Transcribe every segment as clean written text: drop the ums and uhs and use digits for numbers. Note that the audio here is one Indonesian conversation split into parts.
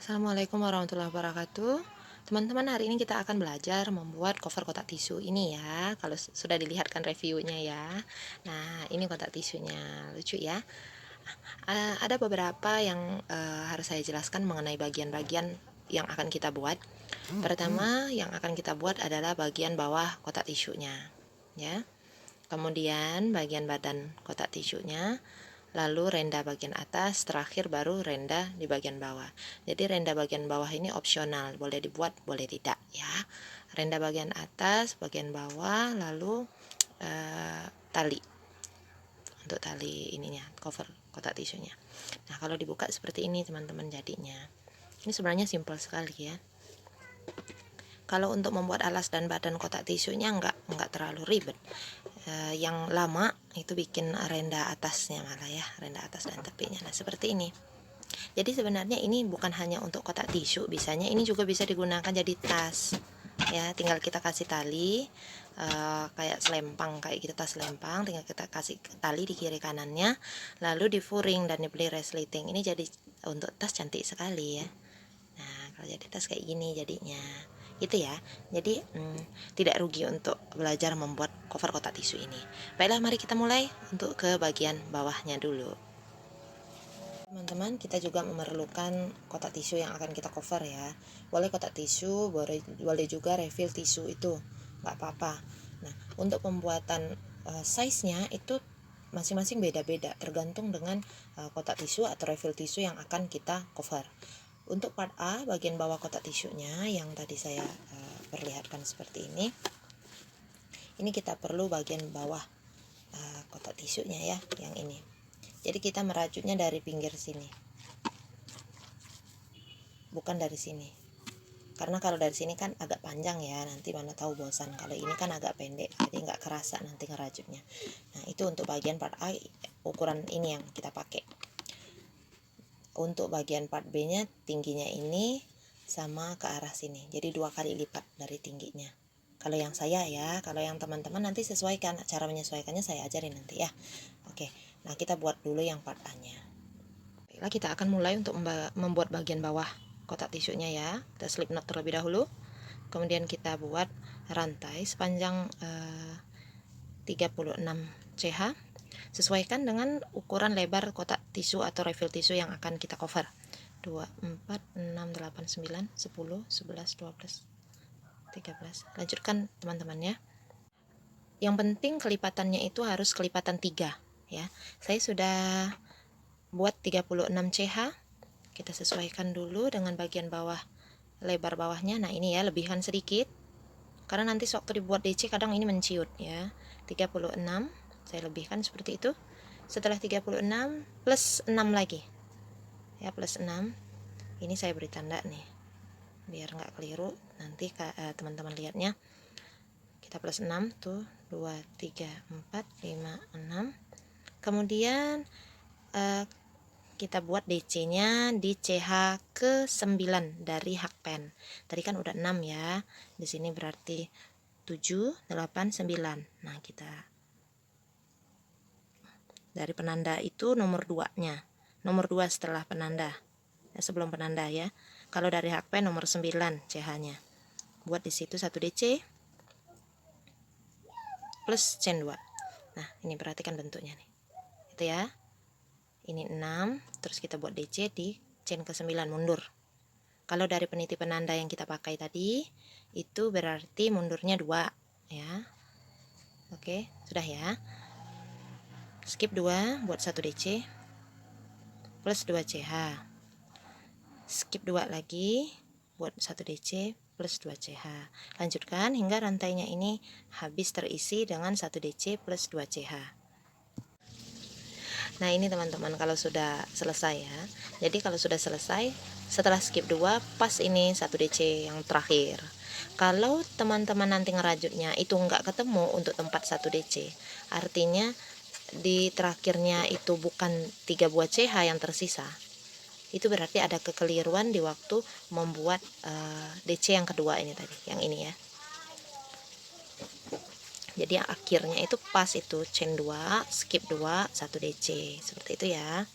Assalamualaikum warahmatullahi wabarakatuh. Teman-teman, hari ini kita akan belajar membuat cover kotak tisu ini ya. Kalau sudah dilihatkan reviewnya ya. Nah, ini kotak tisunya, lucu ya. Ada beberapa yang harus saya jelaskan mengenai bagian-bagian yang akan kita buat. Pertama, yang akan kita buat adalah bagian bawah kotak tisunya, ya. Kemudian bagian badan kotak tisunya, lalu renda bagian atas, terakhir baru renda di bagian bawah. Jadi renda bagian bawah ini opsional, boleh dibuat boleh tidak ya. Renda bagian atas, bagian bawah, lalu tali untuk tali ininya, cover kotak tisunya. Nah, kalau dibuka seperti ini teman-teman jadinya. Ini sebenarnya simpel sekali ya. Kalau untuk membuat alas dan badan kotak tisunya nggak terlalu ribet. Yang lama itu bikin renda atasnya malah ya, renda atas dan tepinya. Nah, seperti ini. Jadi sebenarnya ini bukan hanya untuk kotak tisu, bisanya ini juga bisa digunakan jadi tas. Ya, tinggal kita kasih tali kayak selempang, kayak gitu, tas selempang, tinggal kita kasih tali di kiri kanannya, lalu difuring dan dibeli resleting. Ini jadi untuk tas cantik sekali ya. Nah, kalau jadi tas kayak gini jadinya gitu ya. Jadi tidak rugi untuk belajar membuat cover kotak tisu ini. Baiklah, mari kita mulai untuk ke bagian bawahnya dulu. Teman-teman, kita juga memerlukan kotak tisu yang akan kita cover ya. Boleh kotak tisu, boleh juga refill tisu, itu nggak apa-apa. Nah, untuk pembuatan size-nya itu masing-masing beda-beda, tergantung dengan kotak tisu atau refill tisu yang akan kita cover. Untuk part A, bagian bawah kotak tisunya yang tadi saya perlihatkan seperti ini kita perlu bagian bawah kotak tisunya ya, yang ini. Jadi kita merajutnya dari pinggir sini, bukan dari sini. Karena kalau dari sini kan agak panjang ya, nanti mana tahu bosan. Kalau ini kan agak pendek, jadi nggak kerasa nanti ngerajutnya. Nah, itu untuk bagian part A, ukuran ini yang kita pakai. Untuk bagian part B nya tingginya ini sama ke arah sini, jadi 2 kali lipat dari tingginya. Kalau yang saya ya, kalau yang teman-teman nanti sesuaikan, cara menyesuaikannya saya ajarin nanti ya. Oke, nah kita buat dulu yang part A nya. Baiklah, kita akan mulai untuk membuat bagian bawah kotak tisunya ya. Kita slip knot terlebih dahulu, kemudian kita buat rantai sepanjang 36 CH. Sesuaikan dengan ukuran lebar kotak tisu atau refill tisu yang akan kita cover. 2, 4, 6, 8, 9, 10, 11, 12, 13. Lanjutkan teman-teman ya. Yang penting kelipatannya itu harus kelipatan 3 ya. Saya sudah buat 36 CH. Kita sesuaikan dulu dengan bagian bawah, lebar bawahnya. Nah, ini ya, lebihkan sedikit. Karena nanti waktu dibuat DC kadang ini menciut ya. 36 saya lebihkan seperti itu. Setelah 36 plus 6 lagi. Ya, plus 6. Ini saya beri tanda nih, biar nggak keliru nanti teman-teman lihatnya. Kita plus 6 tuh, 2, 3, 4, 5, 6. Kemudian kita buat DC nya di CH ke 9 dari hakpen. Tadi kan udah 6 ya, di sini berarti 7, 8, 9. Nah, kita dari penanda itu nomor 2 nya, nomor 2 setelah penanda ya, sebelum penanda ya. Kalau dari hakpen nomor 9 CH nya, buat di situ 1 DC plus chain 2. Nah, ini perhatikan bentuknya nih, itu ya. Ini 6, terus kita buat DC di chain ke 9, mundur. Kalau dari peniti penanda yang kita pakai tadi, itu berarti mundurnya 2 ya. Oke, sudah ya. Skip 2, buat 1 DC plus 2 CH. Skip 2 lagi, buat 1 DC plus 2 CH. Lanjutkan hingga rantainya ini habis terisi dengan 1 DC plus 2 CH. Nah, ini teman-teman kalau sudah selesai ya. Jadi kalau sudah selesai, setelah skip 2, pas ini 1 DC yang terakhir. Kalau teman-teman nanti ngerajutnya itu nggak ketemu untuk tempat 1 DC, artinya di terakhirnya itu bukan 3 buah CH yang tersisa. Itu berarti ada kekeliruan di waktu membuat DC yang kedua ini tadi, yang ini ya. Jadi akhirnya itu pas itu chain 2, skip 2, 1 DC. Seperti itu ya.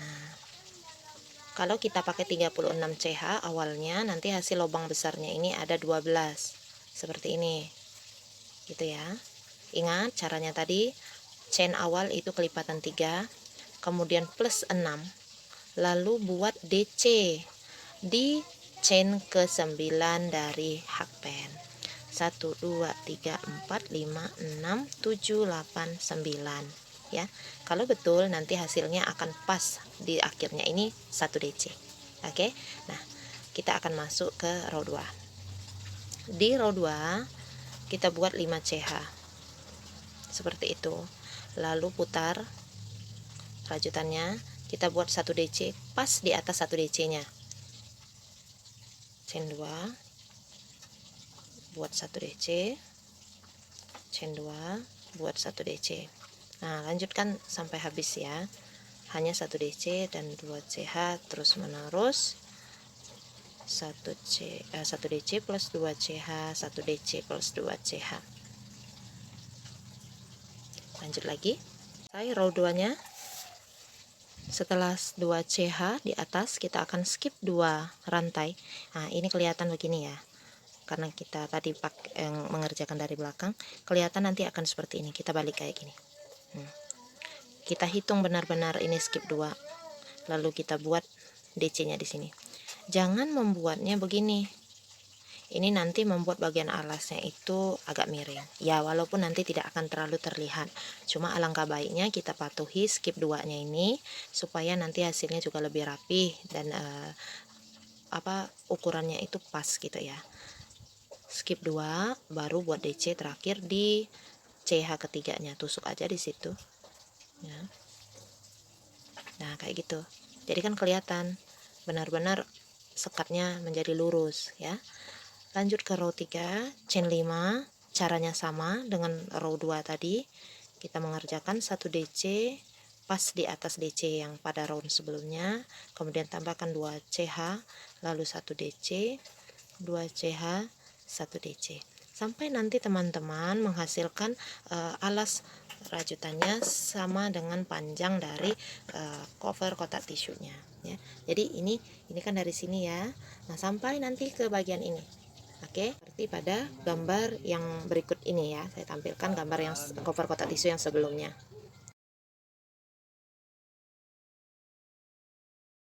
Nah, Kalau kita pakai 36 CH awalnya, nanti hasil lubang besarnya ini ada 12 seperti ini gitu ya. Ingat caranya tadi, chain awal itu kelipatan 3, kemudian plus 6, lalu buat DC di chain ke-9 dari hakpen. 1 2 3 4 5 6 7 8 9 ya. Kalau betul nanti hasilnya akan pas di akhirnya ini 1 DC. Oke. Nah, kita akan masuk ke row 2. Di row 2 kita buat 5 CH. Seperti itu. Lalu putar rajutannya, kita buat 1 DC pas di atas 1 DC-nya. Chain 2, buat 1 DC, chain 2, buat 1 DC. Nah, lanjutkan sampai habis ya. Hanya 1 DC dan 2 CH terus menerus. 1 DC plus 2 CH, 1 DC plus 2 CH. Lanjut lagi. Saya row 2-nya. Setelah 2 CH di atas, kita akan skip 2 rantai. Nah, ini kelihatan begini ya. Karena kita tadi mengerjakan dari belakang, kelihatan nanti akan seperti ini. Kita balik kayak gini. Kita hitung benar-benar ini skip 2. Lalu kita buat DC-nya di sini. Jangan membuatnya begini. Ini nanti membuat bagian alasnya itu agak miring. Ya, walaupun nanti tidak akan terlalu terlihat. Cuma alangkah baiknya kita patuhi skip 2-nya ini supaya nanti hasilnya juga lebih rapi dan ukurannya itu pas gitu ya. Skip 2 baru buat DC terakhir di CH ketiganya. Tusuk aja di situ. Ya. Nah, kayak gitu. Jadi kan kelihatan benar-benar sekatnya menjadi lurus ya. Lanjut ke row 3, chain 5, caranya sama dengan row 2 tadi. Kita mengerjakan 1 DC pas di atas DC yang pada round sebelumnya, kemudian tambahkan 2 CH, lalu 1 DC, 2 CH, 1 DC. Sampai nanti teman-teman menghasilkan alas rajutannya sama dengan panjang dari cover kotak tisunya ya. Jadi ini kan dari sini ya. Nah, sampai nanti ke bagian ini. Oke, seperti pada gambar yang berikut ini ya. Saya tampilkan gambar yang cover kotak tisu yang sebelumnya.